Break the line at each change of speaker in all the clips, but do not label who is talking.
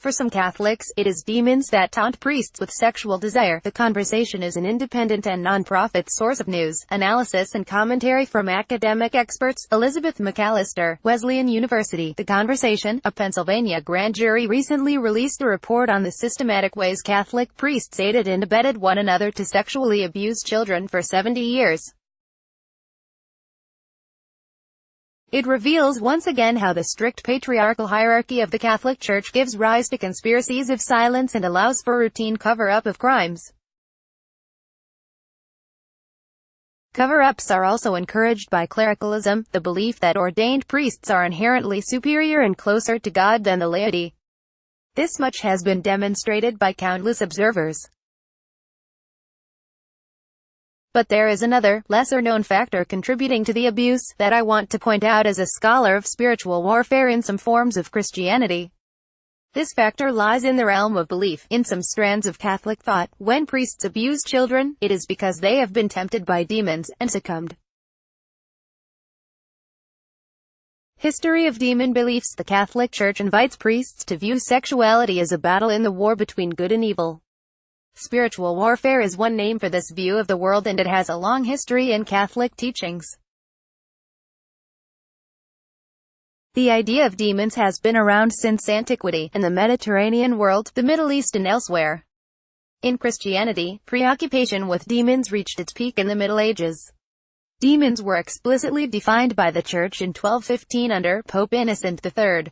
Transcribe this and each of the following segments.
For some Catholics, it is demons that taunt priests with sexual desire. The Conversation is an independent and non-profit source of news, analysis and commentary from academic experts. Elizabeth McAllister, Wesleyan University. The Conversation, a Pennsylvania grand jury recently released a report on the systematic ways Catholic priests aided and abetted one another to sexually abuse children for 70 years. It reveals once again how the strict patriarchal hierarchy of the Catholic Church gives rise to conspiracies of silence and allows for routine cover-up of crimes. Cover-ups are also encouraged by clericalism, the belief that ordained priests are inherently superior and closer to God than the laity. This much has been demonstrated by countless observers. But there is another, lesser-known factor contributing to the abuse, that I want to point out as a scholar of spiritual warfare in some forms of Christianity. This factor lies in the realm of belief. In some strands of Catholic thought, when priests abuse children, it is because they have been tempted by demons, and succumbed. History of demon beliefs. The Catholic Church invites priests to view sexuality as a battle in the war between good and evil. Spiritual warfare is one name for this view of the world, and it has a long history in Catholic teachings. The idea of demons has been around since antiquity, in the Mediterranean world, the Middle East and elsewhere. In Christianity, preoccupation with demons reached its peak in the Middle Ages. Demons were explicitly defined by the Church in 1215 under Pope Innocent III.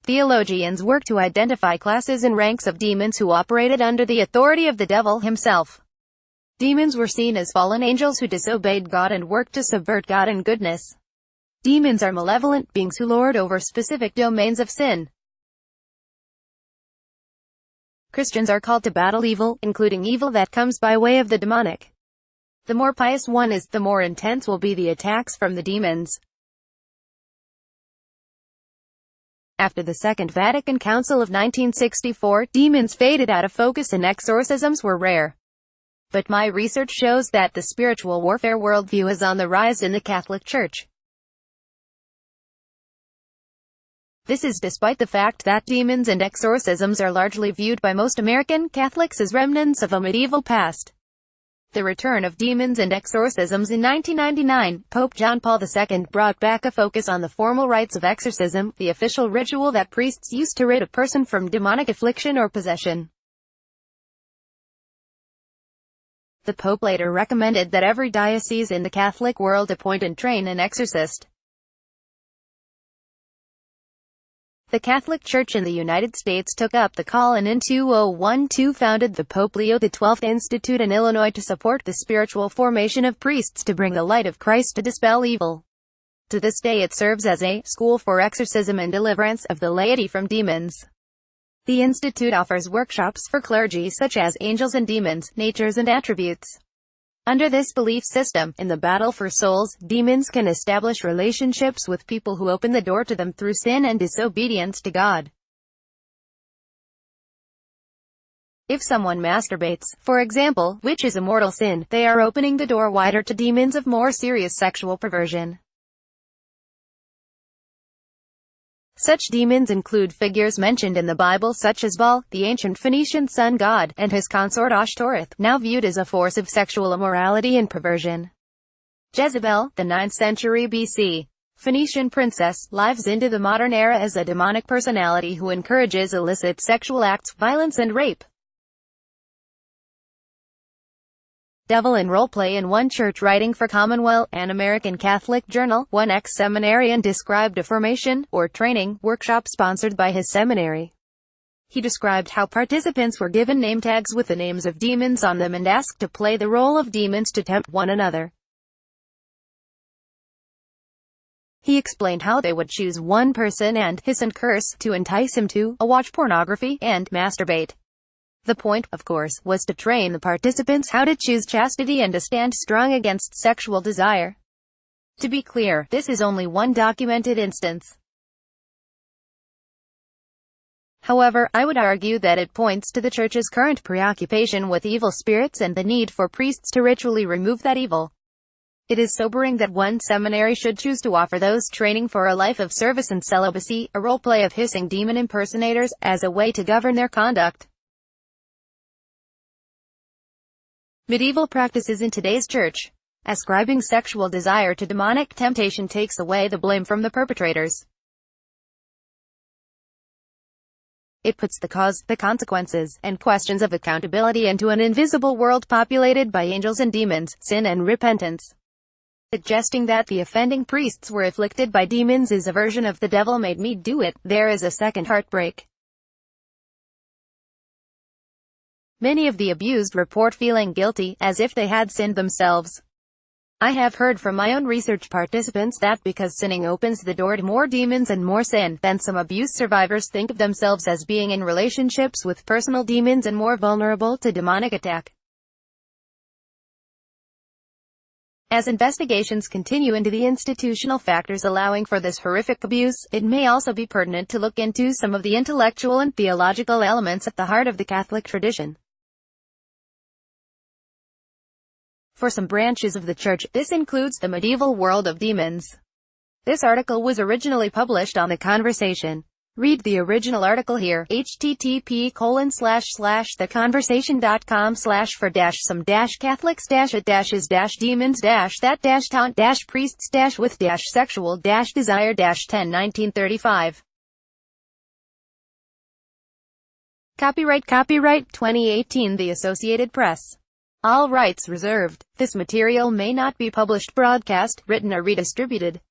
Theologians work to identify classes and ranks of demons who operated under the authority of the devil himself. Demons were seen as fallen angels who disobeyed God and worked to subvert God and goodness. Demons are malevolent beings who lord over specific domains of sin. Christians are called to battle evil, including evil that comes by way of the demonic. The more pious one is, the more intense will be the attacks from the demons. After the Second Vatican Council of 1964, demons faded out of focus and exorcisms were rare. But my research shows that the spiritual warfare worldview is on the rise in the Catholic Church. This is despite the fact that demons and exorcisms are largely viewed by most American Catholics as remnants of a medieval past. The return of demons and exorcisms. In 1999, Pope John Paul II brought back a focus on the formal rites of exorcism, the official ritual that priests use to rid a person from demonic affliction or possession. The Pope later recommended that every diocese in the Catholic world appoint and train an exorcist. The Catholic Church in the United States took up the call and in 2012 founded the Pope Leo XII Institute in Illinois to support the spiritual formation of priests to bring the light of Christ to dispel evil. To this day it serves as a school for exorcism and deliverance of the laity from demons. The institute offers workshops for clergy such as angels and demons, natures and attributes. Under this belief system, in the battle for souls, demons can establish relationships with people who open the door to them through sin and disobedience to God. If someone masturbates, for example, which is a mortal sin, they are opening the door wider to demons of more serious sexual perversion. Such demons include figures mentioned in the Bible such as Baal, the ancient Phoenician sun god, and his consort Ashtoreth, now viewed as a force of sexual immorality and perversion. Jezebel, the 9th century BC Phoenician princess, lives into the modern era as a demonic personality who encourages illicit sexual acts, violence and rape. Devil in Roleplay. In one church writing for Commonwealth, an American Catholic journal, one ex-seminarian described a formation, or training, workshop sponsored by his seminary. He described how participants were given name tags with the names of demons on them and asked to play the role of demons to tempt one another. He explained how they would choose one person and hiss and curse to entice him to watch pornography and masturbate. The point, of course, was to train the participants how to choose chastity and to stand strong against sexual desire. To be clear, this is only one documented instance. However, I would argue that it points to the Church's current preoccupation with evil spirits and the need for priests to ritually remove that evil. It is sobering that one seminary should choose to offer those training for a life of service and celibacy, a role-play of hissing demon impersonators, as a way to govern their conduct. Medieval practices in today's church. Ascribing sexual desire to demonic temptation takes away the blame from the perpetrators. It puts the cause, the consequences, and questions of accountability into an invisible world populated by angels and demons, sin and repentance. Suggesting that the offending priests were afflicted by demons is a version of the devil made me do it. There is a second heartbreak. Many of the abused report feeling guilty, as if they had sinned themselves. I have heard from my own research participants that because sinning opens the door to more demons and more sin, then some abuse survivors think of themselves as being in relationships with personal demons and more vulnerable to demonic attack. As investigations continue into the institutional factors allowing for this horrific abuse, it may also be pertinent to look into some of the intellectual and theological elements at the heart of the Catholic tradition. For some branches of the Church, this includes the medieval world of demons. This article was originally published on The Conversation. Read the original article here, http://theconversation.com/for-some-catholics-it-demons-that-taunt-priests-with-desire-10 1935. Copyright 2018 The Associated Press. All rights reserved. This material may not be published, broadcast, written or redistributed.